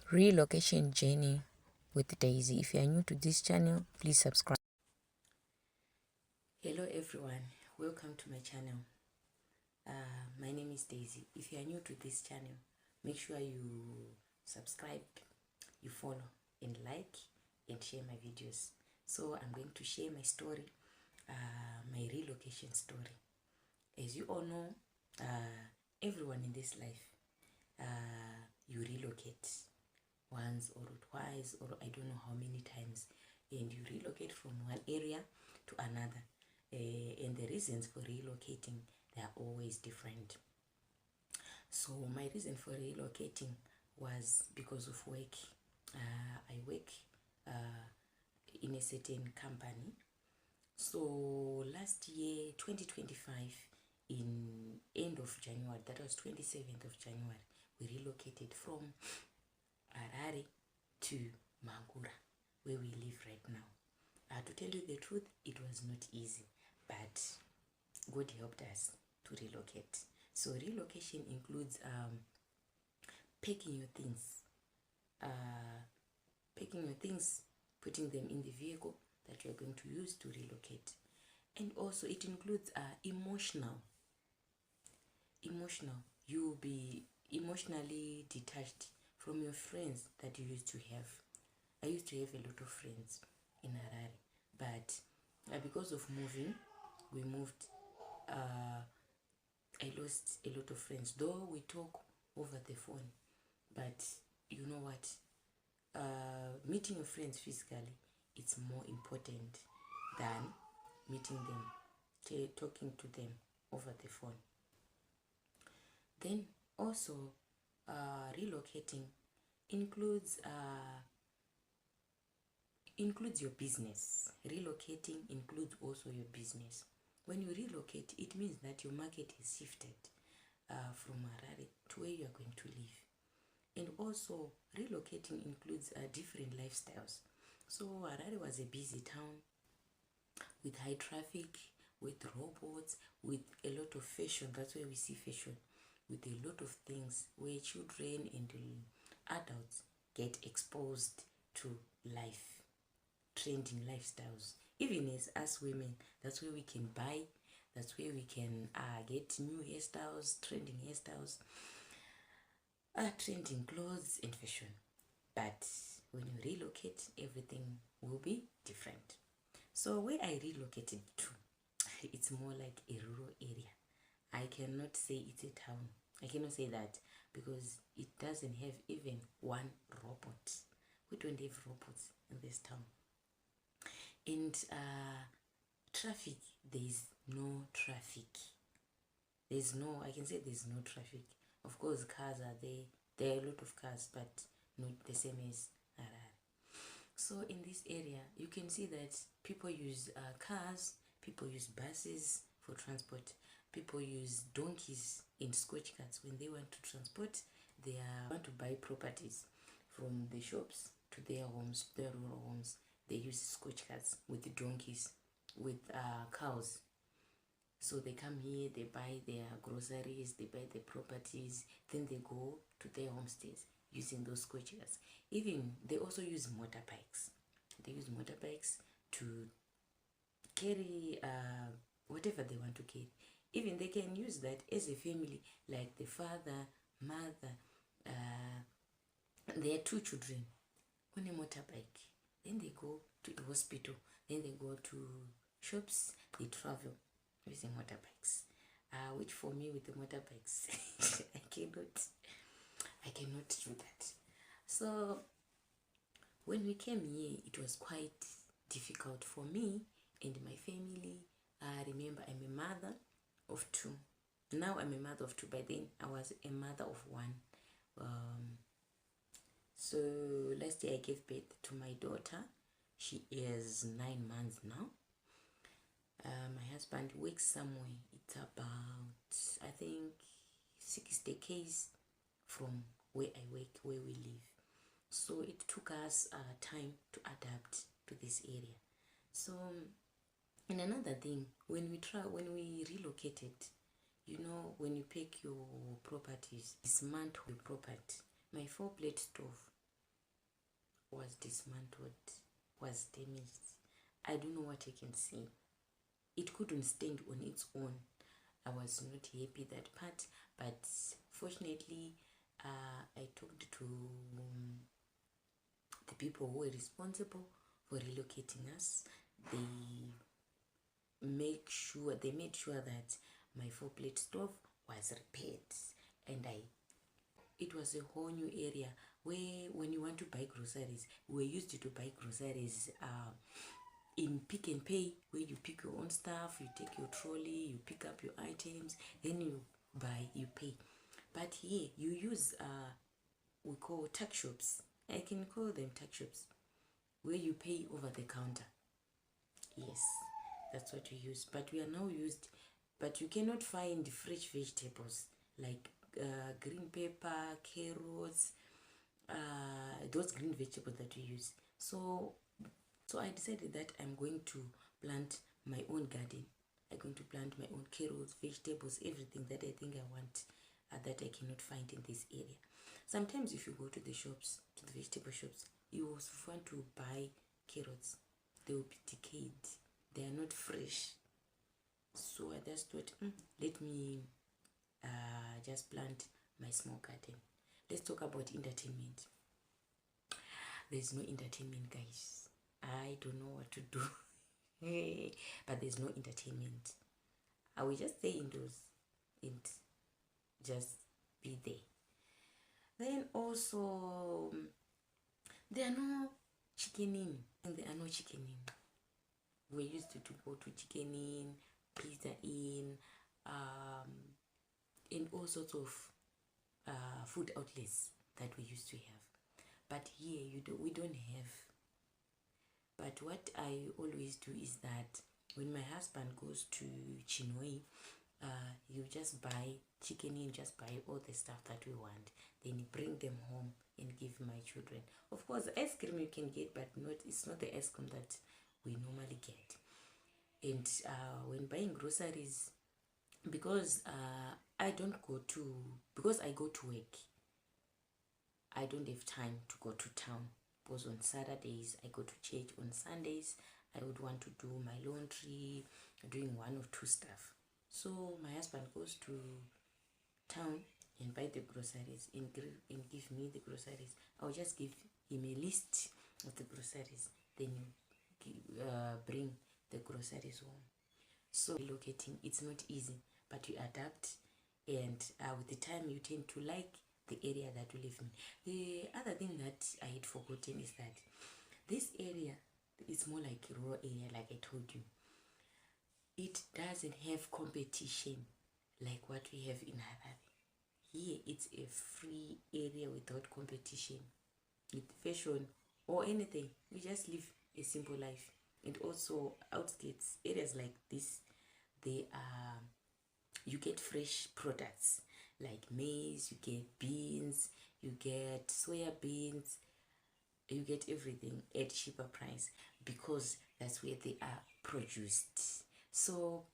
Relocation Journey with Daisy. If you are new to this channel, please subscribe. Hello everyone, welcome to my channel. My name is Daisy. If you are new to this channel, make sure you subscribe, you follow and like and share my videos. So I'm going to share my story, my relocation story. As you all know, everyone in this life, you relocate once or twice or I don't know how many times, and you relocate from one area to another, and the reasons for relocating, they are always different. So my reason for relocating was because of work. I work in a certain company. So last year 2025, in end of January, that was 27th of January, we relocated from Harare to Magura, where we live right now. To tell you the truth, it was not easy, but God helped us to relocate. So relocation includes packing your things, putting them in the vehicle that you're going to use to relocate. And also it includes emotional. You'll be emotionally detached from your friends that you used to have. I used to have a lot of friends in Harare, but because of moving, we moved. I lost a lot of friends, though we talk over the phone. But you know what? Meeting your friends physically, it's more important than meeting them, talking to them over the phone. Then also, relocating includes your business. Relocating includes also your business. When you relocate, it means that your market is shifted from Harare to where you are going to live. And also, relocating includes different lifestyles. So Harare was a busy town with high traffic, with robots, with a lot of fashion. That's where we see fashion, with a lot of things where children and adults get exposed to life, trending lifestyles. Even as us women, that's where we can buy, that's where we can get new hairstyles, trending hairstyles, trending clothes and fashion. But when you relocate, everything will be different. So where I relocated to, it's more like a rural area. I cannot say it's a town. I cannot say that because it doesn't have even one robot. We don't have robots in this town. And traffic, there's no traffic. I can say there's no traffic. Of course, cars are there. There are a lot of cars, but not the same as Harare. So in this area, you can see that people use cars, people use buses for transport, people use donkeys and scotch carts when they want to transport. They want to buy properties from the shops to their homes, their rural homes. They use scotch carts with the donkeys, with cows. So they come here, they buy their groceries, they buy the properties, then they go to their homestays using those scotch carts. Even they also use motorbikes. They use motorbikes to carry whatever they want to carry. Even they can use that as a family, like the father, mother, their two children on a motorbike. Then they go to the hospital, then they go to shops, they travel using motorbikes. Which for me with the motorbikes, I cannot do that. So when we came here, it was quite difficult for me and my family. I remember I'm a mother of two. Now I'm a mother of two. By then I was a mother of one. So last year I gave birth to my daughter. She is 9 months now. My husband works somewhere. It's about, I think, 60 km from where I work, where we live. So it took us time to adapt to this area. So, and another thing, when we relocated, you know, when you pick your properties, dismantle your property. My 4-plate stove, was dismantled, was damaged. I don't know what I can say. It couldn't stand on its own. I was not happy that part, but fortunately I talked to the people who were responsible for relocating us. They made sure that my 4-plate stove was repaired, and it was a whole new area where when you want to buy groceries, we were used to buy groceries in Pick and Pay, where you pick your own stuff, you take your trolley, you pick up your items, then you buy, you pay. But here you use we call tuck shops. I can call them tuck shops, where you pay over the counter. Yes, that's what we use. But we are now used, but you cannot find fresh vegetables like green pepper, carrots, those green vegetables that we use. So I decided that I'm going to plant my own garden. I'm going to plant my own carrots, vegetables, everything that I think I want, that I cannot find in this area. Sometimes if you go to the shops, to the vegetable shops, you also want to buy carrots. They will be decayed. They are not fresh. So I just thought, let me just plant my small garden. Let's talk about entertainment. There's no entertainment, guys. I don't know what to do. But there's no entertainment. I will just stay indoors and just be there. Then also, there are no Chicken Inn, and there are no Chicken Inn. We used to go to Chicken Inn, Pizza Inn, and all sorts of food outlets that we used to have. But here we don't have. But what I always do is that when my husband goes to Chinoi, you just buy Chicken Inn, just buy all the stuff that we want, then bring them home and give my children. Of course, ice cream you can get, but it's not the ice cream that we normally get. And when buying groceries, because I go to work, I don't have time to go to town, because on Saturdays I go to church. On Sundays I would want to do my laundry, doing one or two stuff. So my husband goes to town and buy the groceries and give me the groceries. I'll just give him a list of the groceries, then you bring the groceries home. So relocating, it's not easy, but you adapt, and with the time you tend to like the area that you live in. The other thing that I had forgotten is that this area is more like a rural area, like I told you. It doesn't have competition like what we have in Harare. Here it's a free area without competition with fashion or anything. We just live a simple life. And also outskirts areas like this, you get fresh products like maize, you get beans, you get soya beans, you get everything at cheaper price, because that's where they are produced. So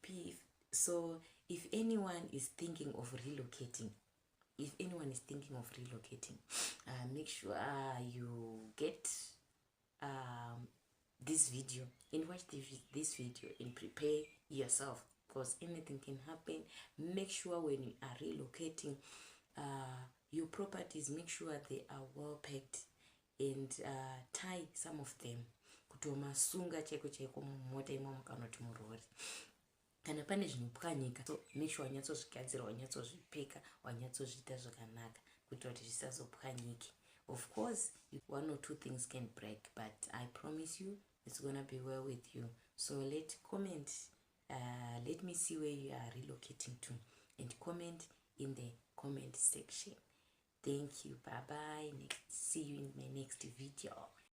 if anyone is thinking of relocating, make sure you get this video and watch this video and prepare yourself, because anything can happen. Make sure when you are relocating, your properties, make sure they are well packed, and tie some of them kutomasunga cheko cheko mumota imomo kana kuti murori. Kana pane zvinopwanyika, so make sure wanyatsozvigadzira, wanyatsozvipeka, wanyatsozviita zvakanaka kuitira kuti zvisazopwanyike. Of course, one or two things can break, but I promise you it's gonna be well with you. So let me see where you are relocating to, and comment in the comment section. Thank you. Bye bye. See you in my next video.